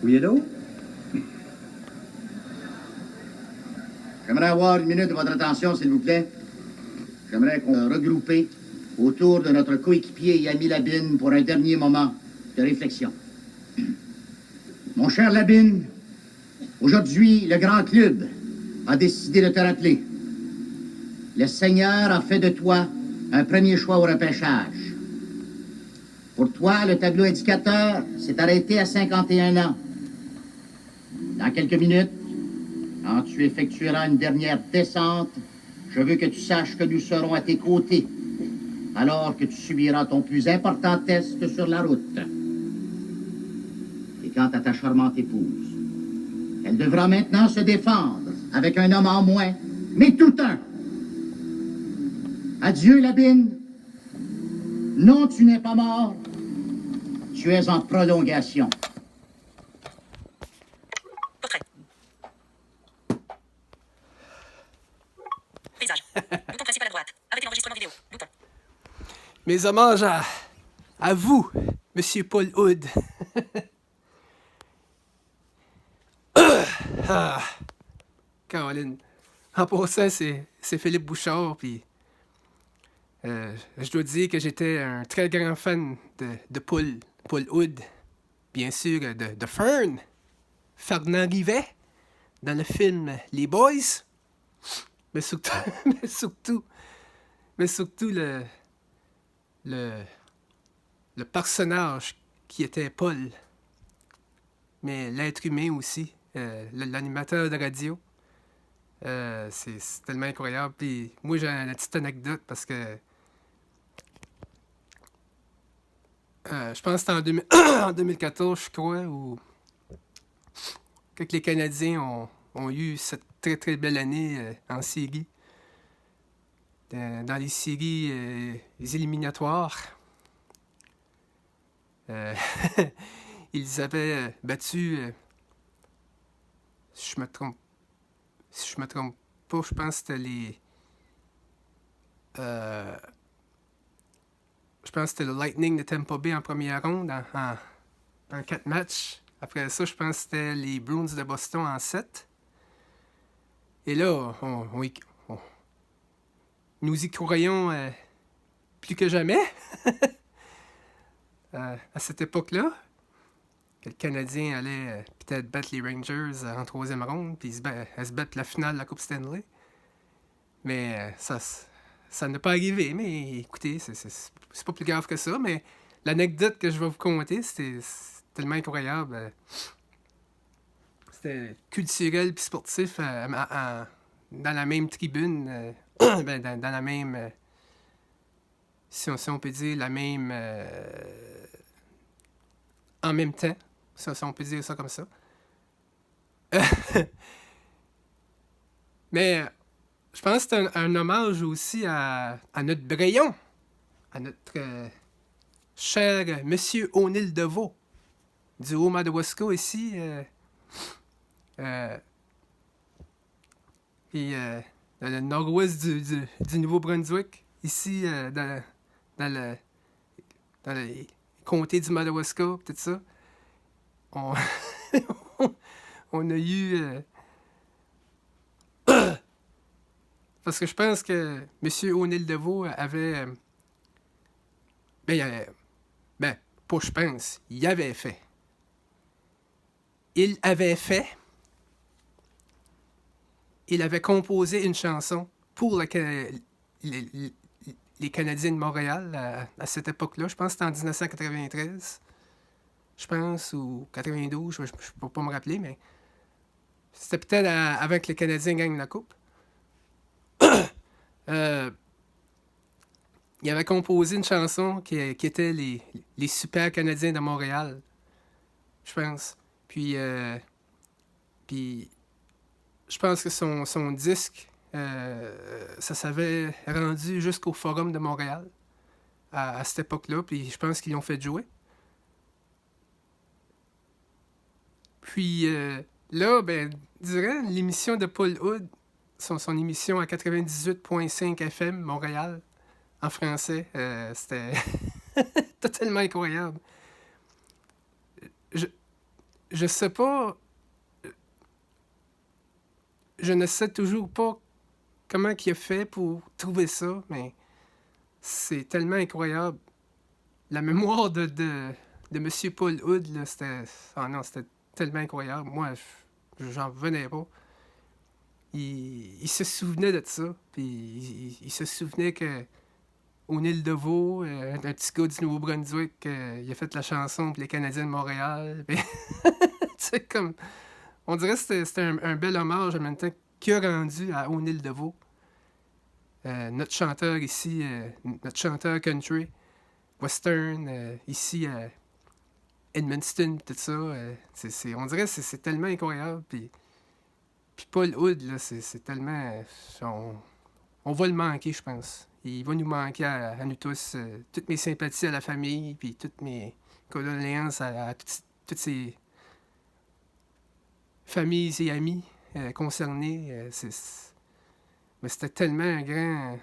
Oui, allô? J'aimerais avoir une minute de votre attention, s'il vous plaît. J'aimerais qu'on regroupe autour de notre coéquipier et ami Labine pour un dernier moment de réflexion. Mon cher Labine, aujourd'hui, le grand club a décidé de te rappeler. Le Seigneur a fait de toi un premier choix au repêchage. Pour toi, le tableau indicateur s'est arrêté à 51 ans. Dans quelques minutes, quand tu effectueras une dernière descente, je veux que tu saches que nous serons à tes côtés, alors que tu subiras ton plus important test sur la route. Et quant à ta charmante épouse, elle devra maintenant se défendre avec un homme en moins, mais tout un. Adieu, Labine. Non, tu n'es pas mort. Tu es en prolongation. Portrait. Paysage. Bouton principal à droite. Arrêtez l'enregistrement vidéo. Bouton. Mes hommages à vous, Monsieur Paul Hood. Caroline. En passant, c'est Philippe Bouchard, puis je dois dire que j'étais un très grand fan de Paul Hood. Bien sûr, de Fern. Fernand Rivet, dans le film Les Boys. Mais surtout, mais surtout le personnage qui était Paul. Mais l'être humain aussi. L'animateur de radio. C'est tellement incroyable. Puis moi, j'ai une petite anecdote parce que je pense que c'était en 2014, je crois, où que les Canadiens ont eu cette très très belle année en série. Dans les séries les éliminatoires. Ils avaient battu, si je me trompe pas, je pense que c'était les... je pense que c'était le Lightning de Tampa Bay en première ronde en 4 matchs. Après ça, je pense que c'était les Bruins de Boston en 7. Et là, nous y croyons plus que jamais à cette époque-là. Que le Canadien allait peut-être battre les Rangers en 3e ronde, puis se battre la finale de la Coupe Stanley. Mais ça n'a pas arrivé. Mais écoutez, c'est pas plus grave que ça. Mais l'anecdote que je vais vous conter, c'est tellement incroyable. C'était culturel puis sportif dans la même tribune. Dans la même... si on peut dire, la même... en même temps. Si on peut dire ça comme ça. Mais je pense que c'est un hommage aussi à notre Braillon, à notre cher Monsieur O'Neill Deveau, du Haut-Madawaska ici. Et dans le nord-ouest du Nouveau-Brunswick, ici, dans le comté du Madawaska, tout ça. On a eu... parce que je pense que M. O'Neill Deveau avait... pas je pense, il avait fait. Il avait composé une chanson pour les Canadiens de Montréal à cette époque-là. Je pense que c'était en 1993. Je pense, ou 92, je ne peux pas me rappeler, mais c'était peut-être avant que les Canadiens gagnent la Coupe. Il avait composé une chanson qui était les Super Canadiens de Montréal, je pense. Puis je pense que son disque, ça s'avait rendu jusqu'au Forum de Montréal à cette époque-là, puis je pense qu'ils l'ont fait jouer. Puis là, durant l'émission de Paul Hood, son émission à 98.5 FM Montréal, en français, c'était totalement incroyable. je sais pas, je ne sais toujours pas comment il a fait pour trouver ça, mais c'est tellement incroyable. La mémoire de M. Paul Hood, là, c'était... Oh non, c'était tellement incroyable. Moi, j'en revenais pas. Il se souvenait de ça, puis il se souvenait que O'Neill DeVoe, un petit gars du Nouveau-Brunswick, il a fait la chanson pour les Canadiens de Montréal. Puis, tu sais, comme... On dirait que c'était un bel hommage en même temps qu'il a rendu à O'Neill DeVoe. Notre chanteur ici, notre chanteur country, western, ici à Edmundston, tout ça. On dirait que c'est tellement incroyable. Puis Paul Hood, là, c'est tellement... on va le manquer, je pense. Il va nous manquer à nous tous. Toutes mes sympathies à la famille, puis toutes mes condoléances à toutes ces familles et amis concernés. Mais c'était tellement un grand...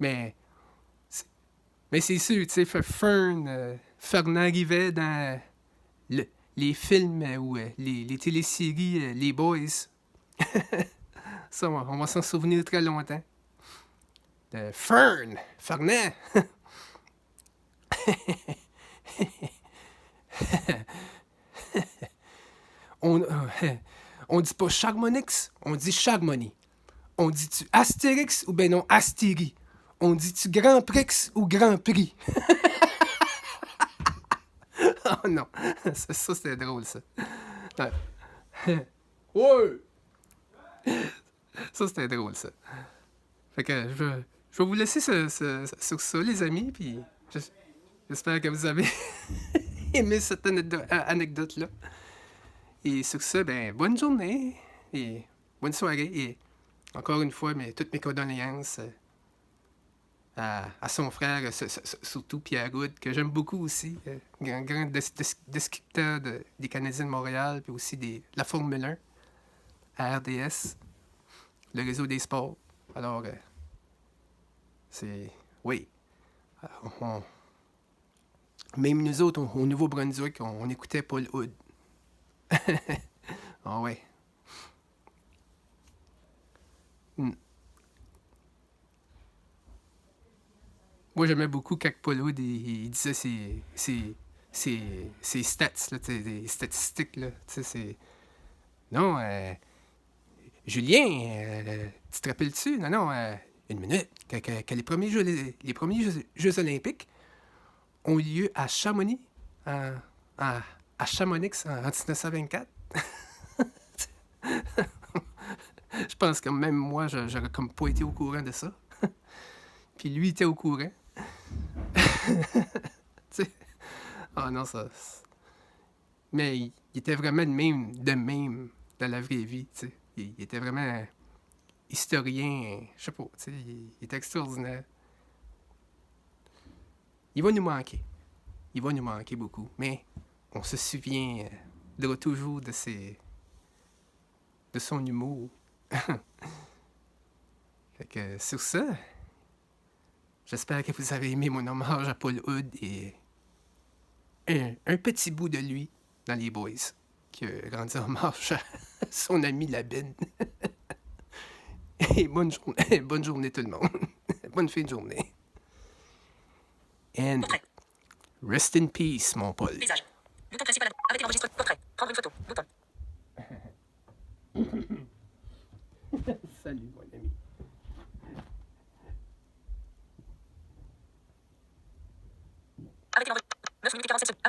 Mais c'est sûr, tu sais, Fernand Rivet dans les films ou les téléséries Les Boys. Ça, on va s'en souvenir très longtemps. De Fernand. On dit pas Charmonix, on dit Charmony. On dit-tu Astérix ou ben non Astérie? On dit-tu Grand Prix ou Grand Prix? Oh non, ça c'était drôle, ça. Ouais! Ça c'était drôle, ça. Fait que je vais vous laisser sur ça, les amis, puis j'espère que vous avez aimé cette anecdote-là. Et sur ça, ben, bonne journée, et bonne soirée, et encore une fois, toutes mes condoléances à son frère, surtout Pierre Good, que j'aime beaucoup aussi, grand descripteur des Canadiens de Montréal, puis aussi de la Formule 1 à RDS, le réseau des sports. Alors, c'est... Oui. Même nous autres, au Nouveau-Brunswick, on écoutait Paul Hood. Ah ouais. Moi, j'aimais beaucoup quand Paul Hood il disait ses stats, là, des statistiques. Là, non, Julien, tu te rappelles-tu? Non, une minute. Que les premiers Jeux olympiques ont eu lieu à Chamonix, à Chamonix en 1924. Je pense que même moi, j'aurais comme pas été au courant de ça. Puis lui, il était au courant. Ah non, ça... Mais il était vraiment de même dans la vraie vie, tu sais. Il était vraiment historien, je sais pas, tu sais, il était extraordinaire. Il va nous manquer. Il va nous manquer beaucoup. Mais on se souvient toujours de son humour. Fait que sur ça, j'espère que vous avez aimé mon hommage à Paul Hood et un petit bout de lui dans les Boys qui a rendu hommage à son ami Labine. Et bonne journée tout le monde. Bonne fin de journée. And Portrait. rest in peace, mon Paul. Paysage. Bouton principal à droite. Arrêter l'enregistrement. Portrait. Prendre une photo. Bouton.